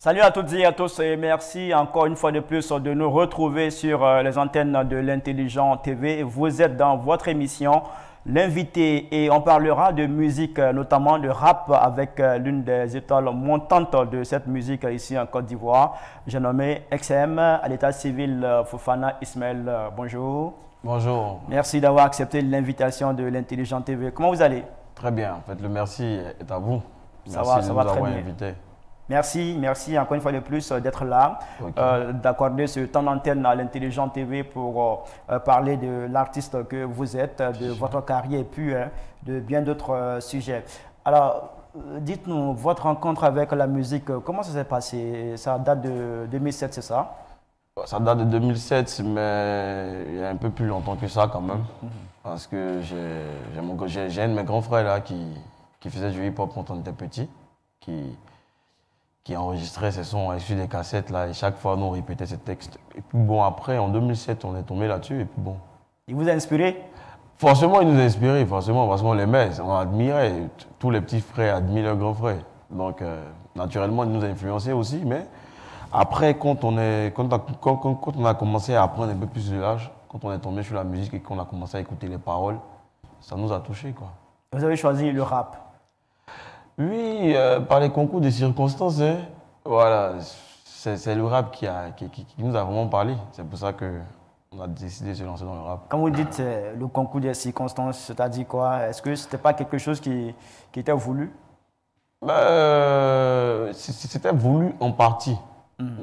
Salut à toutes et à tous et merci encore une fois de plus de nous retrouver sur les antennes de l'Intelligent TV. Vous êtes dans votre émission L'invité et on parlera de musique, notamment de rap avec l'une des étoiles montantes de cette musique ici en Côte d'Ivoire. J'ai nommé XM à l'état civil Fofana Ismaël. Bonjour. Bonjour. Merci d'avoir accepté l'invitation de l'Intelligent TV. Comment vous allez? Très bien. En fait, le merci est à vous. Ça Merci de va nous très avoir bien. invités. Merci encore une fois de plus d'être là, Ok. d'accorder ce temps d'antenne à l'Intelligent TV pour parler de l'artiste que vous êtes, de votre carrière et puis de bien d'autres sujets. Alors, dites-nous, votre rencontre avec la musique, comment ça s'est passé? Ça date de 2007, c'est ça? Ça date de 2007, mais il y a un peu plus longtemps que ça quand même. Parce que j'ai un de mes grands frères là qui faisait du hip-hop quand on était petit, qui enregistrait ses sons issus des cassettes là, et chaque fois nous on répétait ses textes. Et puis bon, après en 2007, on est tombé là-dessus, et puis bon. Il vous a inspiré? Forcément, il nous a inspirés, forcément, parce qu'on l'aimait, on admirait. Tous les petits frères admirent leurs grands frères. Donc, naturellement, il nous a influencés aussi. Mais après, quand on a commencé à apprendre un peu plus de l'âge, quand on est tombé sur la musique et qu'on a commencé à écouter les paroles, ça nous a touchés, quoi. Vous avez choisi le rap. Oui, par les concours des circonstances, hein, voilà, c'est le rap qui nous a vraiment parlé. C'est pour ça qu'on a décidé de se lancer dans le rap. Quand vous dites le concours des circonstances, c'est-à-dire quoi? Est-ce que ce n'était pas quelque chose qui était voulu? C'était voulu en partie.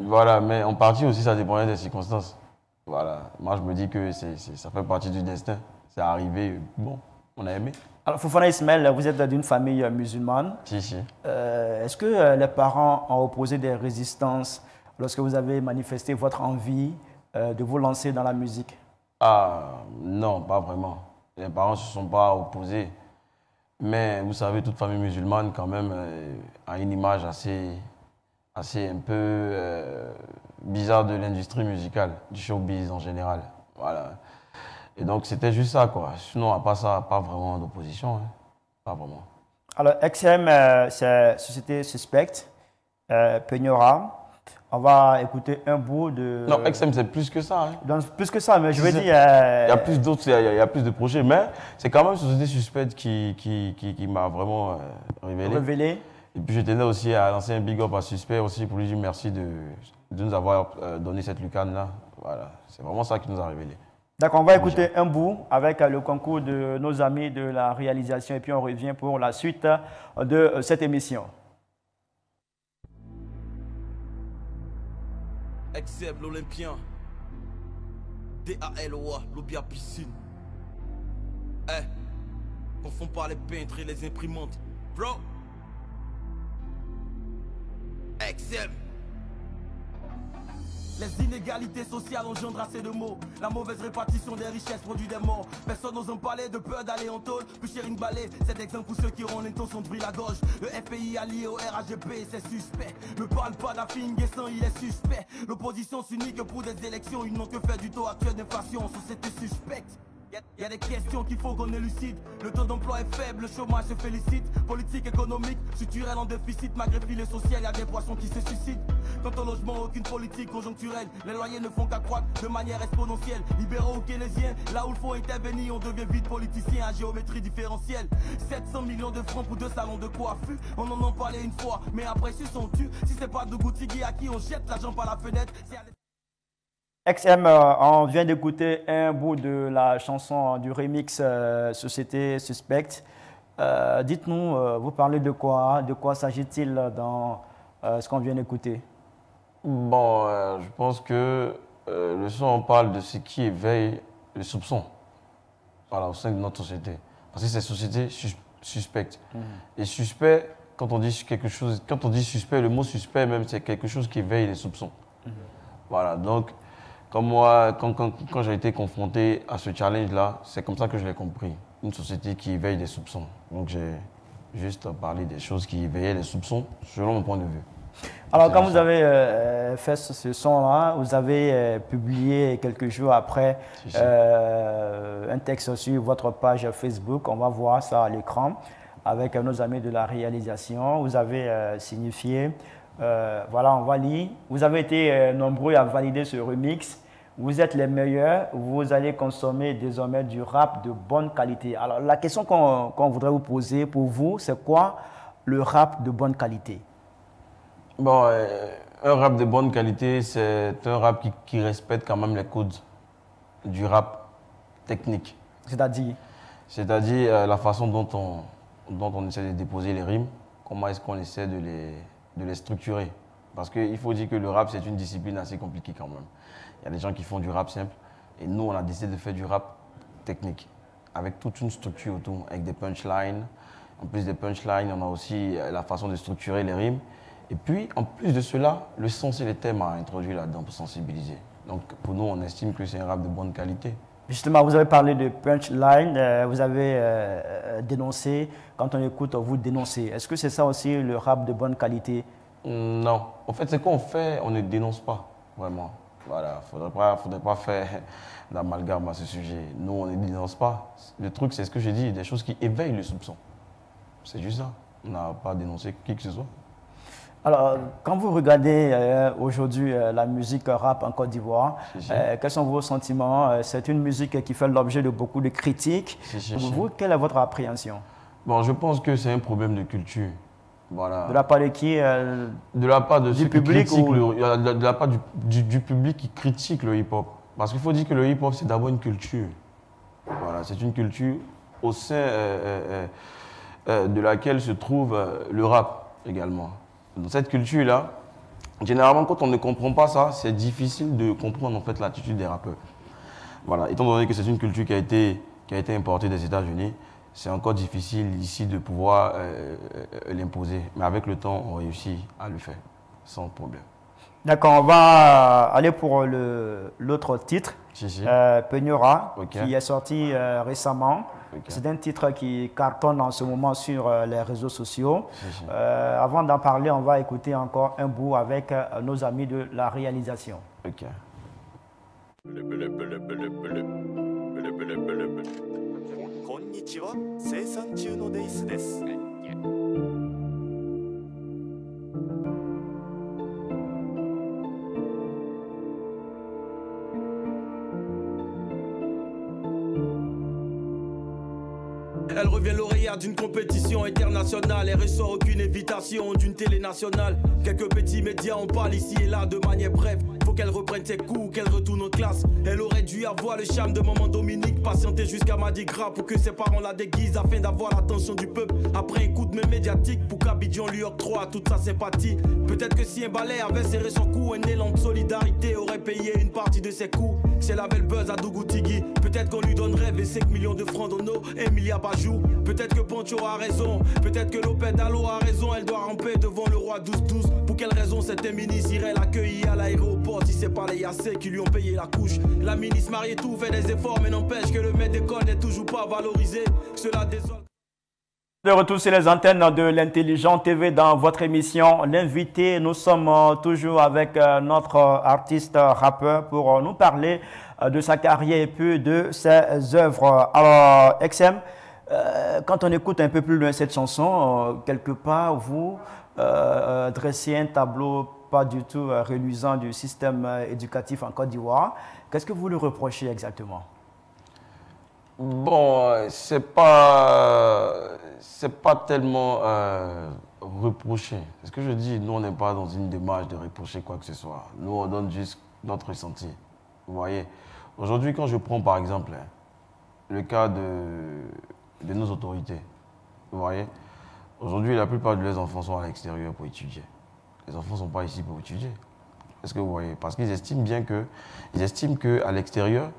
Voilà, mais en partie aussi, ça dépendait des circonstances. Voilà, moi je me dis que ça fait partie du destin. C'est arrivé, bon, on a aimé. Alors, Fofana Ismaël, vous êtes d'une famille musulmane. Si, si. Est-ce que les parents ont opposé des résistances lorsque vous avez manifesté votre envie de vous lancer dans la musique? Ah, non, pas vraiment. Les parents ne se sont pas opposés. Mais vous savez, toute famille musulmane, quand même, a une image assez un peu bizarre de l'industrie musicale, du showbiz en général. Voilà. Et donc, c'était juste ça, quoi. Sinon, à part ça, pas vraiment d'opposition. Hein. Pas vraiment. Alors, XM, c'est Société Suspecte, Peñora. On va écouter un bout de... Non, XM, c'est plus que ça. Hein. Donc, plus que ça, mais je veux dire... Il y a plus d'autres, il y a plus de projets, mais c'est quand même Société Suspecte qui m'a vraiment révélé. Et puis, je tenais aussi à lancer un big up à Suspect aussi pour lui dire merci de nous avoir donné cette lucarne-là. Voilà, c'est vraiment ça qui nous a révélé. D'accord, on va écouter un bout avec le concours de nos amis de la réalisation et puis on revient pour la suite de cette émission. XM l'Olympien, DALOA, l'Obia Piscine. Confond pas les peintres et les imprimantes. Bro, XM. Les inégalités sociales engendrent assez de mots. La mauvaise répartition des richesses produit des morts. Personne n'ose en parler de peur d'aller en tôle. Plus cher une balai, c'est exemple pour ceux qui auront l'intention de briller la gorge. Le FPI allié au RAGP, c'est suspect. Ne parle pas d'Afin Guessan, il est suspect. L'opposition s'unit que pour des élections. Ils n'ont que faire du taux actuel d'inflation. Société suspecte. Y a des questions qu'il faut qu'on élucide. Le taux d'emploi est faible, le chômage se félicite. Politique économique, structurelle en déficit. Malgré filet social, y a des poissons qui se suicident. Quant au logement, aucune politique conjoncturelle. Les loyers ne font qu'accroître de manière exponentielle. Libéraux ou keynésiens, là où il faut intervenir, on devient vite politicien à géométrie différentielle. 700 millions de francs pour 2 salons de coiffure. On en a parlé une fois, mais après si on tue. Si c'est pas de Goutigui à qui on jette l'argent par la fenêtre. XM, on vient d'écouter un bout de la chanson du remix Société Suspecte. Dites-nous, vous parlez de quoi? De quoi s'agit-il dans ce qu'on vient d'écouter? Bon, je pense que le son, on parle de ce qui éveille le soupçon, voilà, au sein de notre société. Parce que c'est société suspecte. Et suspect, quand on dit quelque chose, quand on dit suspect, le mot suspect même, c'est quelque chose qui éveille les soupçons. Voilà, donc, comme moi, quand j'ai été confronté à ce challenge-là, c'est comme ça que je l'ai compris. Une société qui éveille des soupçons. Donc, j'ai juste parlé des choses qui éveillaient les soupçons, selon mon point de vue. Alors, quand vous avez fait ce son-là, vous avez publié quelques jours après un texte sur votre page Facebook. On va voir ça à l'écran avec nos amis de la réalisation. Vous avez signifié Voilà, on va lire. Vous avez été nombreux à valider ce remix. Vous êtes les meilleurs. Vous allez consommer désormais du rap de bonne qualité. Alors, la question qu'on voudrait vous poser pour vous, c'est quoi le rap de bonne qualité? Bon, un rap de bonne qualité, c'est un rap qui respecte quand même les codes du rap technique. C'est-à-dire? C'est-à-dire la façon dont on essaie de déposer les rimes, comment est-ce qu'on essaie de les structurer. Parce qu'il faut dire que le rap, c'est une discipline assez compliquée quand même. Il y a des gens qui font du rap simple et nous, on a décidé de faire du rap technique avec toute une structure autour, avec des punchlines. En plus des punchlines, on a aussi la façon de structurer les rimes. Et puis, en plus de cela, le sens et les thèmes à introduire là-dedans pour sensibiliser. Donc, pour nous, on estime que c'est un rap de bonne qualité. Justement, vous avez parlé de punchline, vous avez dénoncé. Quand on écoute, vous dénoncez. Est-ce que c'est ça aussi le rap de bonne qualité? Non. En fait, ce qu'on fait, on ne dénonce pas, vraiment. Voilà, faudrait pas faire d'amalgame à ce sujet. Nous, on ne dénonce pas. Le truc, c'est ce que j'ai dit, des choses qui éveillent le soupçon. C'est juste ça. On n'a pas dénoncé qui que ce soit. Alors, quand vous regardez aujourd'hui la musique rap en Côte d'Ivoire, quels sont vos sentiments? C'est une musique qui fait l'objet de beaucoup de critiques. Pour vous, quelle est votre appréhension? Bon, je pense que c'est un problème de culture. Voilà. De la part de qui? De la part de du public de la part du public qui critique le hip-hop. Parce qu'il faut dire que le hip-hop, c'est d'abord une culture. Voilà, c'est une culture au sein de laquelle se trouve le rap également. Dans cette culture-là, généralement, quand on ne comprend pas ça, c'est difficile de comprendre en fait l'attitude des rappeurs. Voilà, étant donné que c'est une culture qui a été importée des États-Unis, c'est encore difficile ici de pouvoir l'imposer. Mais avec le temps, on réussit à le faire sans problème. D'accord, on va aller pour l'autre titre, Peñora, qui est sorti récemment. C'est un titre qui cartonne en ce moment sur les réseaux sociaux. Avant d'en parler, on va écouter encore un bout avec nos amis de la réalisation. Ok. こんにちは、生産中のデイスです。 Elle revient lauréate d'une compétition internationale. Elle reçoit aucune invitation d'une télé nationale. Quelques petits médias en parlent ici et là de manière brève. Faut qu'elle reprenne ses coups, qu'elle retourne en classe. Elle aurait dû avoir le charme de maman Dominique. Patienter jusqu'à Mardi Gras pour que ses parents la déguisent afin d'avoir l'attention du peuple. Après un coup de main médiatique pour qu'Abidjan lui octroie toute sa sympathie. Peut-être que si un balai avait serré son cou, un élan de solidarité aurait payé une partie de ses coûts. Si elle avait le buzz à Dougoutigui, peut-être qu'on lui donnerait 25 millions de francs d'ono, 1 milliard par jour. Peut-être que Poncho a raison, peut-être que Lopez Dalo a raison. Elle doit ramper devant le roi 12-12. Pour quelle raison cet ministre irait l'accueillir à l'aéroport si c'est pas les Yassé qui lui ont payé la couche? La ministre mariée tout fait des efforts, mais n'empêche que le maître d'école n'est toujours pas valorisé. Cela désole. De retour sur les antennes de l'Intelligent TV dans votre émission L'invité. Nous sommes toujours avec notre artiste rappeur pour nous parler de sa carrière et puis de ses œuvres. Alors, XM, quand on écoute un peu plus loin cette chanson, quelque part, vous dressez un tableau pas du tout reluisant du système éducatif en Côte d'Ivoire. Qu'est-ce que vous lui reprochez exactement? Bon, c'est pas tellement reprocher. C'est ce que je dis, nous on n'est pas dans une démarche de reprocher quoi que ce soit. Nous on donne juste notre ressenti. Vous voyez, aujourd'hui quand je prends par exemple le cas de nos autorités, vous voyez, aujourd'hui la plupart de leurs enfants sont à l'extérieur pour étudier. Les enfants ne sont pas ici pour étudier. Est-ce que vous voyez? Parce qu'ils estiment qu'à l'extérieur,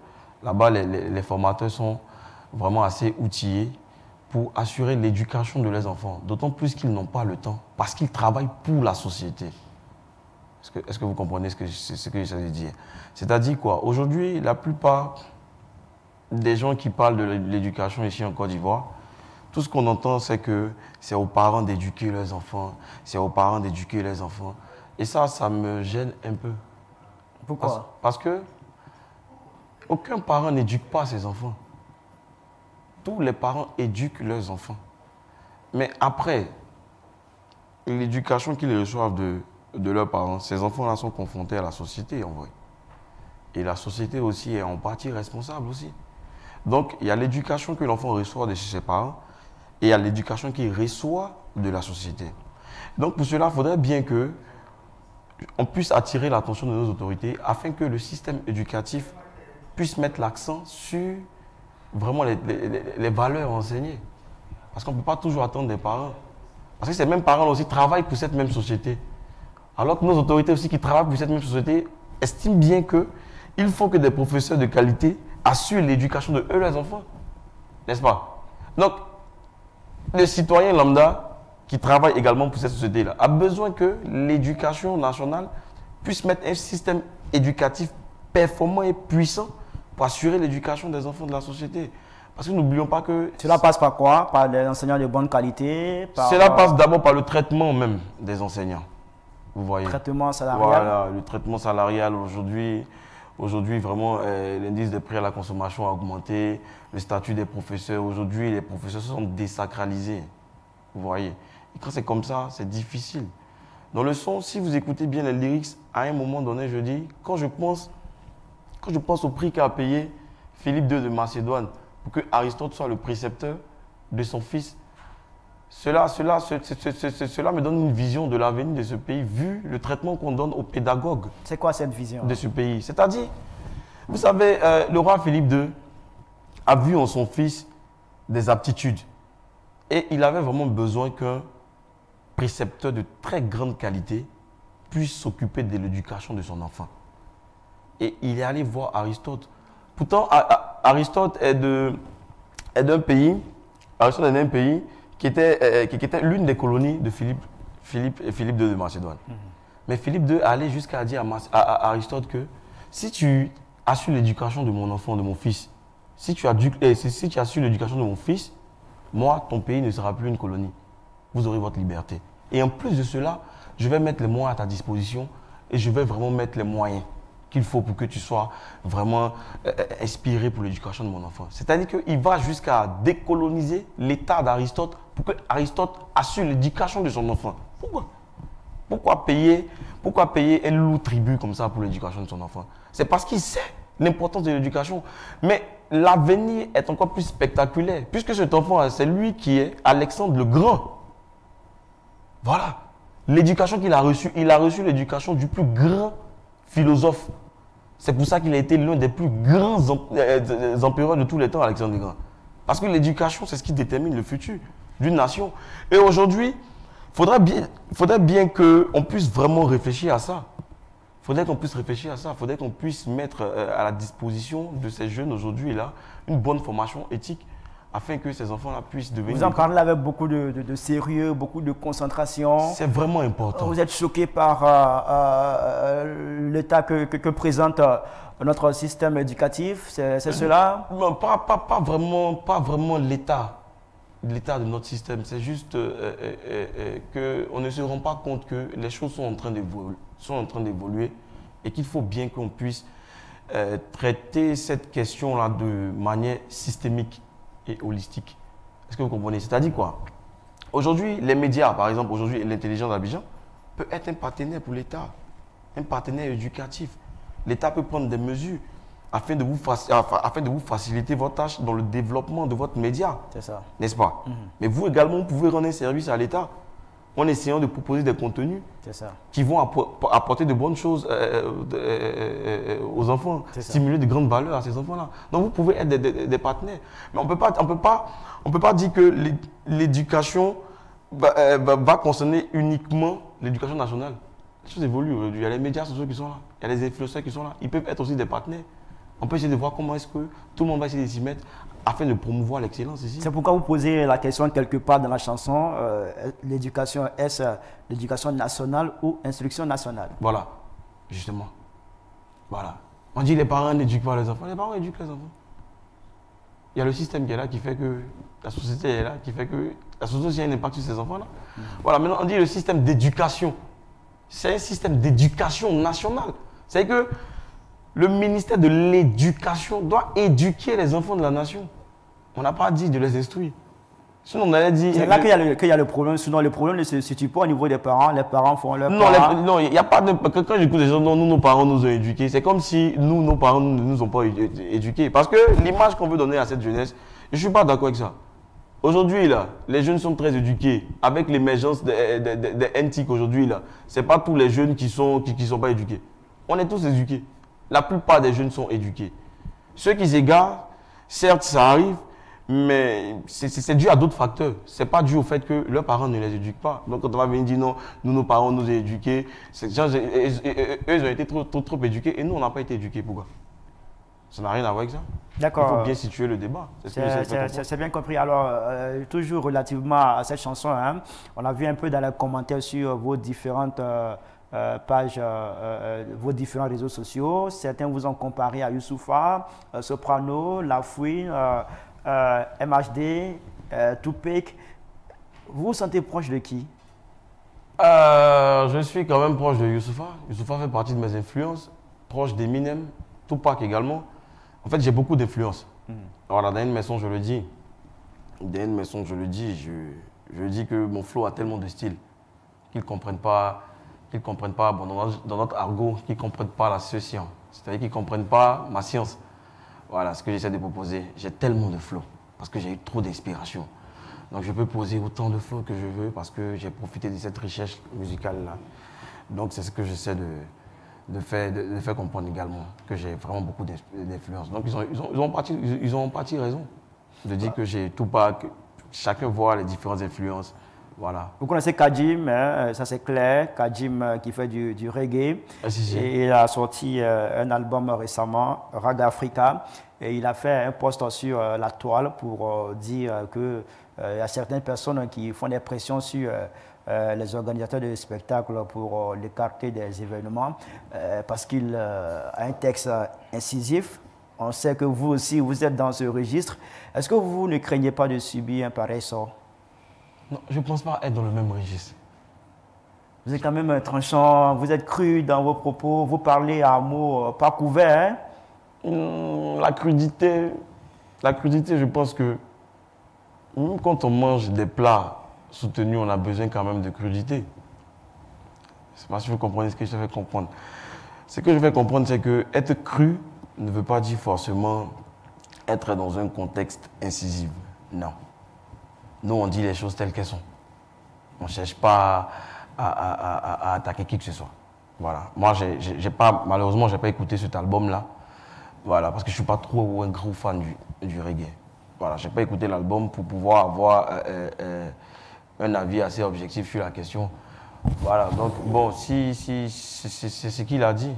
là-bas, les formateurs sont vraiment assez outillés pour assurer l'éducation de leurs enfants. D'autant plus qu'ils n'ont pas le temps, parce qu'ils travaillent pour la société. Est-ce que vous comprenez ce que j'essaie de dire? C'est-à-dire quoi? Aujourd'hui, la plupart des gens qui parlent de l'éducation ici en Côte d'Ivoire, tout ce qu'on entend, c'est que c'est aux parents d'éduquer leurs enfants, c'est aux parents d'éduquer les enfants. Et ça me gêne un peu. Pourquoi? Parce que aucun parent n'éduque pas ses enfants. Tous les parents éduquent leurs enfants. Mais après, l'éducation qu'ils reçoivent de leurs parents, ces enfants-là sont confrontés à la société en vrai. Et la société aussi est en partie responsable aussi. Donc, il y a l'éducation que l'enfant reçoit de chez ses parents et il y a l'éducation qu'il reçoit de la société. Donc, pour cela, il faudrait bien que on puisse attirer l'attention de nos autorités afin que le système éducatif puisse mettre l'accent sur vraiment les valeurs enseignées. Parce qu'on ne peut pas toujours attendre des parents. Parce que ces mêmes parents aussi travaillent pour cette même société. Alors que nos autorités aussi qui travaillent pour cette même société estiment bien qu'il faut que des professeurs de qualité assurent l'éducation de eux, leurs enfants. N'est-ce pas? Donc, le citoyen lambda qui travaille également pour cette société-là a besoin que l'éducation nationale puisse mettre un système éducatif performant et puissant pour assurer l'éducation des enfants de la société. Parce que n'oublions pas que... Cela passe par quoi? Par des enseignants de bonne qualité? Cela passe d'abord par le traitement même des enseignants. Vous voyez. Traitement salarial. Voilà, le traitement salarial aujourd'hui. Aujourd'hui, vraiment, l'indice de prix à la consommation a augmenté. Le statut des professeurs. Aujourd'hui, les professeurs sont désacralisés. Vous voyez. Et quand c'est comme ça, c'est difficile. Dans le son, si vous écoutez bien les lyrics, à un moment donné, je dis, quand je pense au prix qu'a payé Philippe II de Macédoine pour que Aristote soit le précepteur de son fils, cela me donne une vision de l'avenir de ce pays, vu le traitement qu'on donne aux pédagogues. C'est quoi cette vision de ce pays? C'est-à-dire, vous savez, le roi Philippe II a vu en son fils des aptitudes. Et il avait vraiment besoin qu'un précepteur de très grande qualité puisse s'occuper de l'éducation de son enfant. Et il est allé voir Aristote. Pourtant, Aristote est d'un pays qui était l'une des colonies de Philippe II de Macédoine. Mais Philippe II allait jusqu'à dire à Aristote que si tu assures l'éducation de mon enfant, de mon fils, si tu assures l'éducation de mon fils, moi, ton pays ne sera plus une colonie. Vous aurez votre liberté. Et en plus de cela, je vais mettre les moyens à ta disposition et je vais vraiment mettre les moyens qu'il faut pour que tu sois vraiment inspiré pour l'éducation de mon enfant. C'est-à-dire qu'il va jusqu'à décoloniser l'état d'Aristote pour que Aristote assure l'éducation de son enfant. Pourquoi payer un lourd tribut comme ça pour l'éducation de son enfant? C'est parce qu'il sait l'importance de l'éducation. Mais l'avenir est encore plus spectaculaire, puisque cet enfant, c'est lui qui est Alexandre le Grand. Voilà. L'éducation qu'il a reçue, il a reçu l'éducation du plus grand philosophe. C'est pour ça qu'il a été l'un des plus grands empereurs de tous les temps, Alexandre le Grand. Parce que l'éducation, c'est ce qui détermine le futur d'une nation. Et aujourd'hui, il faudrait bien qu'on puisse vraiment réfléchir à ça. Il faudrait qu'on puisse mettre à la disposition de ces jeunes aujourd'hui là une bonne formation éthique afin que ces enfants-là puissent devenir... Vous en parlez avec beaucoup de sérieux, beaucoup de concentration. C'est vraiment important. Vous êtes choqué par l'état que présente notre système éducatif, c'est cela? Non, pas vraiment l'état de notre système. C'est juste qu'on ne se rend pas compte que les choses sont en train d'évoluer et qu'il faut bien qu'on puisse traiter cette question-là de manière systémique et holistique. Est-ce que vous comprenez? C'est-à-dire quoi? Aujourd'hui, les médias, par exemple, aujourd'hui, l'intelligence d'Abidjan peut être un partenaire pour l'État, un partenaire éducatif. L'État peut prendre des mesures afin de vous faciliter votre tâche dans le développement de votre média. C'est ça. N'est-ce pas? Mais vous également, vous pouvez rendre un service à l'État en essayant de proposer des contenus qui vont apporter de bonnes choses aux enfants, stimuler de grandes valeurs à ces enfants-là. Donc vous pouvez être des partenaires. Mais on ne peut pas dire que l'éducation va concerner uniquement l'éducation nationale. Les choses évoluent aujourd'hui. Il y a les médias sociaux qui sont là, il y a les influenceurs qui sont là. Ils peuvent être aussi des partenaires. On peut essayer de voir comment est-ce que tout le monde va essayer de s'y mettre afin de promouvoir l'excellence ici. C'est pourquoi vous posez la question quelque part dans la chanson, l'éducation, est-ce l'éducation nationale ou instruction nationale? Voilà, justement. Voilà. On dit les parents n'éduquent pas les enfants. Les parents éduquent les enfants. Il y a le système qui est là qui fait que la société est là, qui fait que la société aussi a un impact sur ces enfants-là. Voilà, maintenant on dit le système d'éducation. C'est un système d'éducation nationale. C'est que le ministère de l'Éducation doit éduquer les enfants de la nation. On n'a pas dit de les instruire. Sinon, on allait dire... C'est là qu'il y a le problème. Sinon, le problème ne se situe pas au niveau des parents. Les parents font leur part. Non, il n'y a pas de... Quand j'écoute les gens, non, nous, nos parents nous ont éduqués. C'est comme si nous, nos parents ne nous ont pas éduqués. Parce que l'image qu'on veut donner à cette jeunesse, je ne suis pas d'accord avec ça. Aujourd'hui, là, les jeunes sont très éduqués. Avec l'émergence des NTIC aujourd'hui, là, ce n'est pas tous les jeunes qui sont pas éduqués. On est tous éduqués. La plupart des jeunes sont éduqués. Ceux qui s'égarent, certes, ça arrive, mais c'est dû à d'autres facteurs. Ce n'est pas dû au fait que leurs parents ne les éduquent pas. Donc, quand on va venir dire non, nous, nos parents nous ont éduqués, eux, ils ont été trop éduqués et nous, on n'a pas été éduqués. Pourquoi? Ça n'a rien à voir avec ça. D'accord. Il faut bien situer le débat. C'est bien compris. Alors, toujours relativement à cette chanson, hein, on a vu un peu dans les commentaires sur vos différentes pages, vos différents réseaux sociaux. Certains vous ont comparé à Youssoupha, Soprano, La Fouine, MHD, Tupac. Vous vous sentez proche de qui? Je suis quand même proche de Youssoupha. Youssoupha fait partie de mes influences. Proche d'Eminem, Tupac également. En fait, j'ai beaucoup d'influence. Voilà, dans une maison, je le dis. Dans une maison, je le dis. Je dis que mon flow a tellement de style qu'ils ne comprennent pas, bon, dans notre argot, qu'ils ne comprennent pas la science. C'est-à-dire qu'ils ne comprennent pas ma science. Voilà ce que j'essaie de proposer. J'ai tellement de flow parce que j'ai eu trop d'inspiration. Donc, je peux poser autant de flow que je veux parce que j'ai profité de cette richesse musicale-là. Donc, c'est ce que j'essaie de faire comprendre également, que j'ai vraiment beaucoup d'influence. Donc, ils ont parti raison de dire que j'ai tout pas, que chacun voit les différentes influences. Voilà. Vous connaissez Kadjim, hein, ça c'est clair, Kadjim qui fait du reggae. Si. Et il a sorti un album récemment, Raga Africa, et il a fait un post sur la toile pour dire qu'il y a certaines personnes qui font des pressions sur les organisateurs de spectacles pour l'écarter des événements parce qu'il a un texte incisif. On sait que vous aussi, vous êtes dans ce registre. Est-ce que vous ne craignez pas de subir un pareil sort? Non, je ne pense pas être dans le même registre. Vous êtes quand même tranchant, vous êtes cru dans vos propos, vous parlez à mots pas couverts. Hein? La crudité, je pense que même quand on mange des plats soutenus, on a besoin quand même de crudité. C'est pas si vous comprenez ce que je fais comprendre. Ce que je fais comprendre, c'est que être cru ne veut pas dire forcément être dans un contexte incisif. Non. Nous, on dit les choses telles qu'elles sont. On ne cherche pas à attaquer qui que ce soit. Voilà. Moi, malheureusement, je n'ai pas écouté cet album-là. Voilà, parce que je ne suis pas trop un gros fan du reggae. Voilà, je n'ai pas écouté l'album pour pouvoir avoir un avis assez objectif sur la question. Voilà, donc bon, si c'est ce qu'il a dit.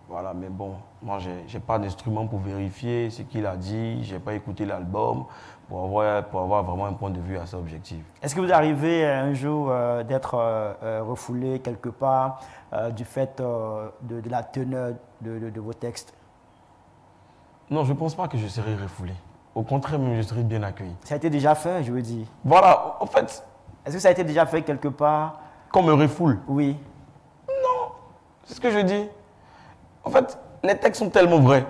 Voilà, mais bon, moi, je n'ai pas d'instrument pour vérifier ce qu'il a dit. Je n'ai pas écouté l'album pour avoir vraiment un point de vue assez objectif. Est-ce que vous arrivez un jour d'être refoulé quelque part du fait de la teneur de vos textes? Non, je ne pense pas que je serai refoulé. Au contraire, même, je serai bien accueilli. Ça a été déjà fait, je veux dire. Voilà, en fait... Est-ce que ça a été déjà fait quelque part? Qu'on me refoule? Oui. Non, c'est ce que je dis. En fait, les textes sont tellement vrais.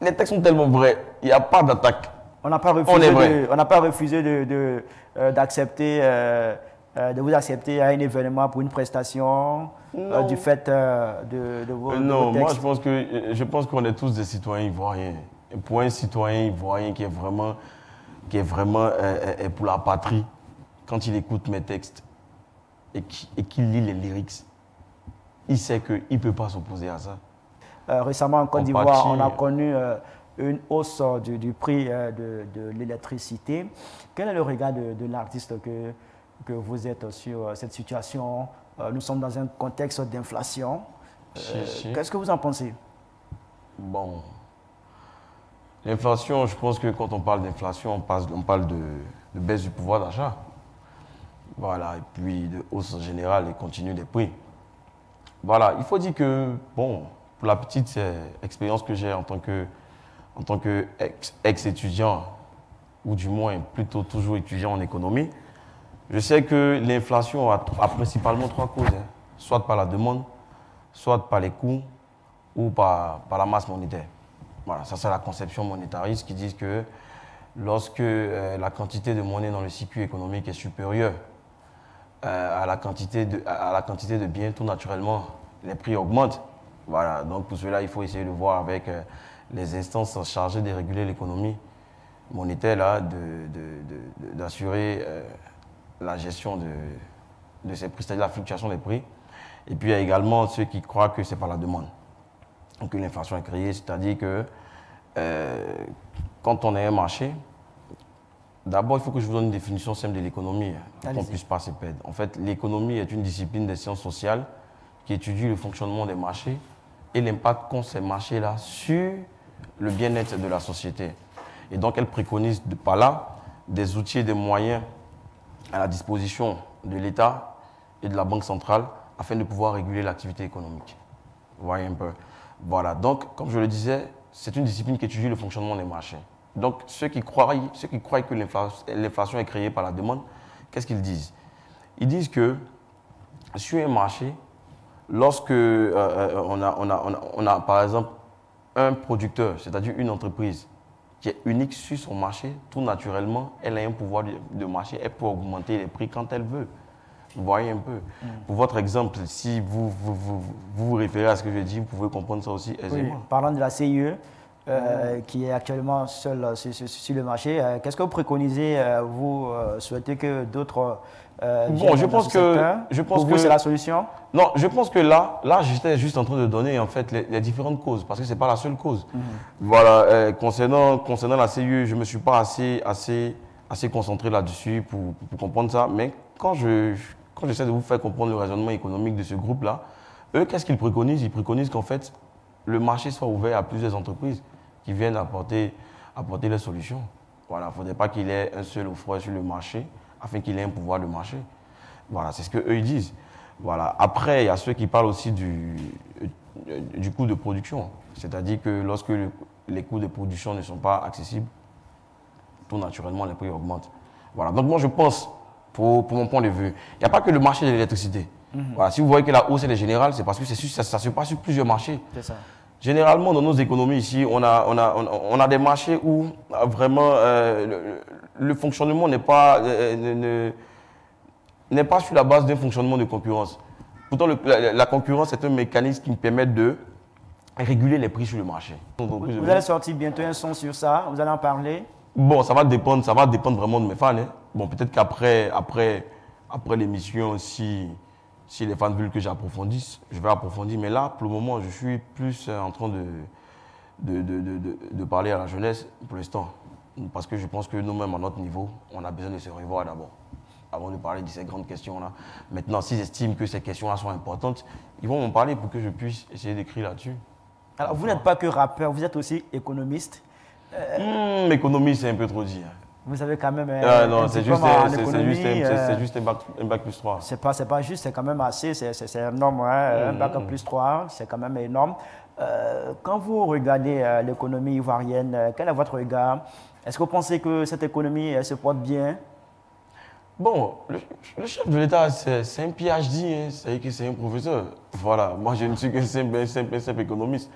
Les textes sont tellement vrais, il n'y a pas d'attaque. On n'a pas refusé d'accepter, de vous accepter à un événement pour une prestation du fait de vos textes. Non, moi je pense qu'on est tous des citoyens ivoiriens. Et pour un citoyen ivoirien qui est vraiment pour la patrie, quand il écoute mes textes et qu'il lit les lyrics, il sait qu'il ne peut pas s'opposer à ça. Récemment en Côte d'Ivoire, on a connu une hausse du prix de l'électricité. Quel est le regard de l'artiste que vous êtes sur cette situation? Nous sommes dans un contexte d'inflation. Qu'est-ce que vous en pensez? Bon, l'inflation, je pense que quand on parle d'inflation, on parle de baisse du pouvoir d'achat. Voilà, et puis de hausse générale et continue des prix. Voilà, il faut dire que, bon, pour la petite expérience que j'ai en tant que ex-étudiant, ou du moins plutôt toujours étudiant en économie, je sais que l'inflation a principalement trois causes. Hein. Soit par la demande, soit par les coûts, ou par la masse monétaire. Voilà, ça c'est la conception monétariste qui dit que lorsque la quantité de monnaie dans le circuit économique est supérieure à la quantité de biens, tout naturellement, les prix augmentent. Voilà, donc pour cela, il faut essayer de voir avec les instances chargées de réguler l'économie monétaire, là, d'assurer la gestion de ces prix, c'est-à-dire la fluctuation des prix. Et puis il y a également ceux qui croient que c'est par la demande que l'inflation est créée, c'est-à-dire que quand on a un marché, d'abord il faut que je vous donne une définition simple de l'économie, pour qu'on ne puisse pas se perdre. En fait, l'économie est une discipline des sciences sociales qui étudie le fonctionnement des marchés et l'impact qu'ont ces marchés-là sur le bien-être de la société. Et donc elle préconise par là des outils et des moyens à la disposition de l'État et de la Banque centrale afin de pouvoir réguler l'activité économique. Vous voyez un peu. Voilà, donc comme je le disais, c'est une discipline qui étudie le fonctionnement des marchés. Donc ceux qui croient que l'inflation est créée par la demande, qu'est-ce qu'ils disent? Ils disent que sur un marché, lorsque on a par exemple un producteur, c'est-à-dire une entreprise qui est unique sur son marché, tout naturellement, elle a un pouvoir de marché, elle peut augmenter les prix quand elle veut. Vous voyez un peu. Pour votre exemple, si vous référez à ce que je dis, vous pouvez comprendre ça aussi aisément. Oui. Parlant de la CIE, qui est actuellement seule sur le marché, qu'est-ce que vous préconisez? Vous souhaitez que d'autres... bon, je pense que c'est la solution? Non, je pense que là j'étais juste en train de donner en fait les différentes causes, parce que c'est pas la seule cause. Voilà, concernant la CIE, je me suis pas assez concentré là-dessus pour comprendre ça, mais quand j'essaie de vous faire comprendre le raisonnement économique de ce groupe-là, eux, qu'est-ce qu'ils préconisent? Ils préconisent qu'en fait, le marché soit ouvert à plusieurs entreprises qui viennent apporter les solutions. Voilà, il ne faudrait pas qu'il y ait un seul offreur sur le marché afin qu'il ait un pouvoir de marché. Voilà, c'est ce qu'eux ils disent. Voilà. Après, il y a ceux qui parlent aussi du coût de production. C'est-à-dire que lorsque les coûts de production ne sont pas accessibles, tout naturellement, les prix augmentent. Voilà. Donc moi, je pense, pour mon point de vue, il n'y a pas que le marché de l'électricité. Voilà. Si vous voyez que la hausse est générale, c'est parce que ça se passe sur plusieurs marchés. C'est ça. Généralement, dans nos économies ici, on a des marchés où vraiment le fonctionnement n'est pas sur la base d'un fonctionnement de concurrence. Pourtant, la concurrence est un mécanisme qui me permet de réguler les prix sur le marché. Vous allez sortir bientôt un son sur ça, vous allez en parler? Bon, ça va dépendre vraiment de mes fans. Hein. Bon, peut-être qu'après l'émission, si les fans veulent que j'approfondisse, je vais approfondir. Mais là, pour le moment, je suis plus en train de parler à la jeunesse pour l'instant. Parce que je pense que nous-mêmes, à notre niveau, on a besoin de se revoir d'abord, avant de parler de ces grandes questions-là. Maintenant, s'ils estiment que ces questions-là sont importantes, ils vont m'en parler pour que je puisse essayer d'écrire là-dessus. Alors, vous n'êtes pas que rappeur, vous êtes aussi économiste. Économiste, c'est un peu trop dit. Vous avez quand même non, c'est juste un bac plus 3. C'est pas juste, c'est quand même assez, c'est énorme. Hein, un bac plus 3, c'est quand même énorme. Quand vous regardez l'économie ivoirienne, quel est votre regard? Est-ce que vous pensez que cette économie elle se porte bien? Bon, le chef de l'État, c'est un PhD, hein, c'est-à-dire que c'est un professeur. Voilà, moi je ne suis qu'un simple économiste.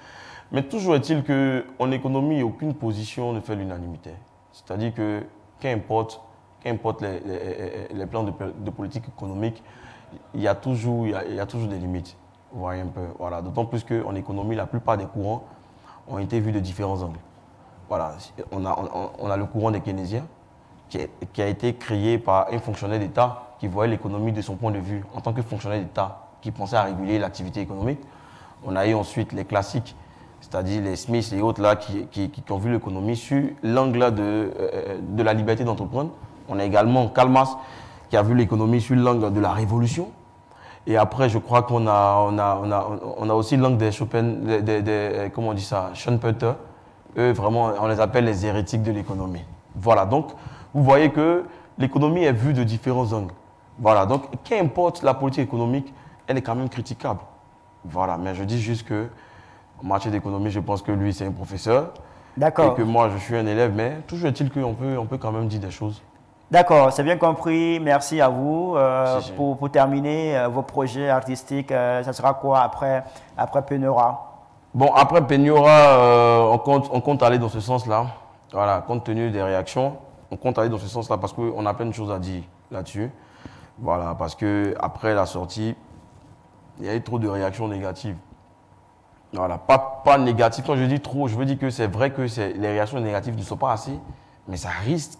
Mais toujours est-il qu'en économie, aucune position ne fait l'unanimité. C'est-à-dire que, qu'importe les plans de politique économique, il y a toujours des limites. Vous voyez un peu. Voilà. D'autant plus qu'en économie, la plupart des courants ont été vus de différents angles. Voilà. On a le courant des keynésiens qui a été créé par un fonctionnaire d'État qui voyait l'économie de son point de vue en tant que fonctionnaire d'État qui pensait à réguler l'activité économique. On a eu ensuite les classiques, c'est-à-dire les Smiths et autres là qui ont vu l'économie sur l'angle de la liberté d'entreprendre. On a également Karl Marx qui a vu l'économie sur l'angle de la révolution. Et après, je crois qu'on a aussi l'angle des comment on dit ça, Schumpeter. Eux, vraiment, on les appelle les hérétiques de l'économie. Voilà, donc, vous voyez que l'économie est vue de différents angles. Voilà, donc, qu'importe la politique économique, elle est quand même critiquable. Voilà, mais je dis juste que en matière d'économie, je pense que lui, c'est un professeur. D'accord. Et que moi, je suis un élève, mais toujours est-il qu'on peut quand même dire des choses. D'accord, c'est bien compris. Merci à vous. Pour terminer, vos projets artistiques, ça sera quoi après Peñora? Bon, après Peñora, on compte aller dans ce sens-là. voilà, compte tenu des réactions, on compte aller dans ce sens-là parce qu'on a plein de choses à dire là-dessus. Voilà, parce qu'après la sortie, il y a eu trop de réactions négatives. Voilà, pas négatives. Quand je dis trop, je veux dire que c'est vrai que les réactions négatives ne sont pas assez, mais ça risque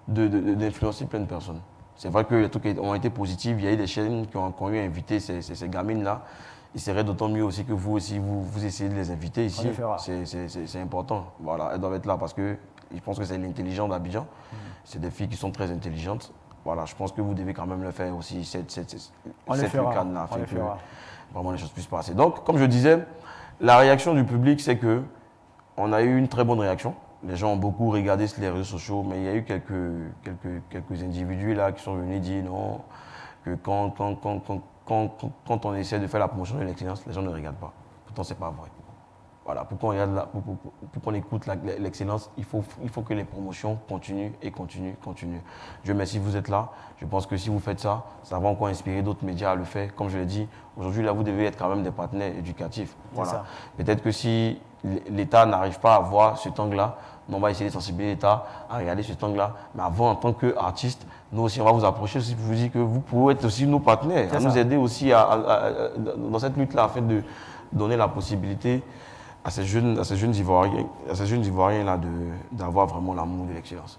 d'influencer plein de personnes. C'est vrai que les trucs ont été positifs. Il y a eu des chaînes qui ont eu invité ces gamines-là. Il serait d'autant mieux aussi que vous aussi, vous essayez de les inviter ici. C'est important. Voilà, elles doivent être là parce que je pense que c'est l'intelligent d'Abidjan. C'est des filles qui sont très intelligentes. Voilà, je pense que vous devez quand même le faire aussi. Cette lucarne-là fait que vraiment les choses puissent passer. Donc, comme je disais, la réaction du public, c'est que on a eu une très bonne réaction. Les gens ont beaucoup regardé sur les réseaux sociaux, mais il y a eu quelques individus là qui sont venus dire non, que quand on essaie de faire la promotion de l'excellence, les gens ne regardent pas. Pourtant, ce n'est pas vrai. Voilà, pour qu'on écoute l'excellence, il faut que les promotions continuent et continuent. Dieu merci, vous êtes là. Je pense que si vous faites ça, ça va encore inspirer d'autres médias à le faire. Comme je l'ai dit, aujourd'hui, là, vous devez être quand même des partenaires éducatifs. Voilà. Peut-être que si l'État n'arrive pas à voir cet angle-là, on va essayer de sensibiliser l'État à regarder cet angle-là. Mais avant, en tant qu'artiste, nous aussi, on va vous approcher aussi pour vous dire que vous pouvez être aussi nos partenaires, à nous aider aussi dans cette lutte-là, afin de donner la possibilité à ces jeunes Ivoiriens-là d'avoir vraiment l'amour de l'excellence.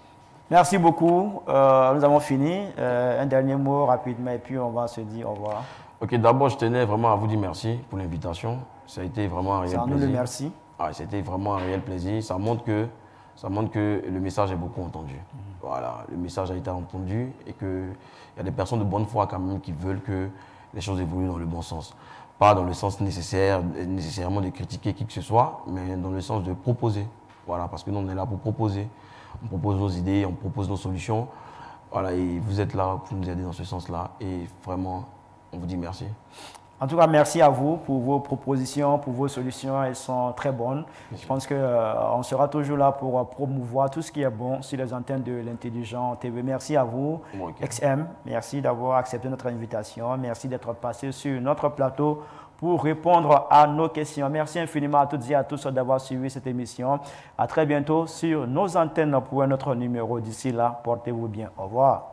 Merci beaucoup. Nous avons fini. Un dernier mot rapidement et puis on va se dire au revoir. Ok, d'abord, je tenais vraiment à vous dire merci pour l'invitation. Ça a été vraiment un réel plaisir. C'est à nous le merci. C'était vraiment un réel plaisir. Ça montre que le message est beaucoup entendu. Voilà, le message a été entendu et qu'il y a des personnes de bonne foi quand même qui veulent que les choses évoluent dans le bon sens. Pas dans le sens nécessairement de critiquer qui que ce soit, mais dans le sens de proposer. Voilà, parce que nous, on est là pour proposer. On propose nos idées, on propose nos solutions. Voilà, et vous êtes là pour nous aider dans ce sens-là. Et vraiment, on vous dit merci. En tout cas, merci à vous pour vos propositions, pour vos solutions. Elles sont très bonnes. Je pense qu'on sera toujours là pour promouvoir tout ce qui est bon sur les antennes de l'Intelligent TV. Merci à vous, XM. Merci d'avoir accepté notre invitation. Merci d'être passé sur notre plateau pour répondre à nos questions. Merci infiniment à toutes et à tous d'avoir suivi cette émission. À très bientôt sur nos antennes pour un autre numéro. D'ici là, portez-vous bien. Au revoir.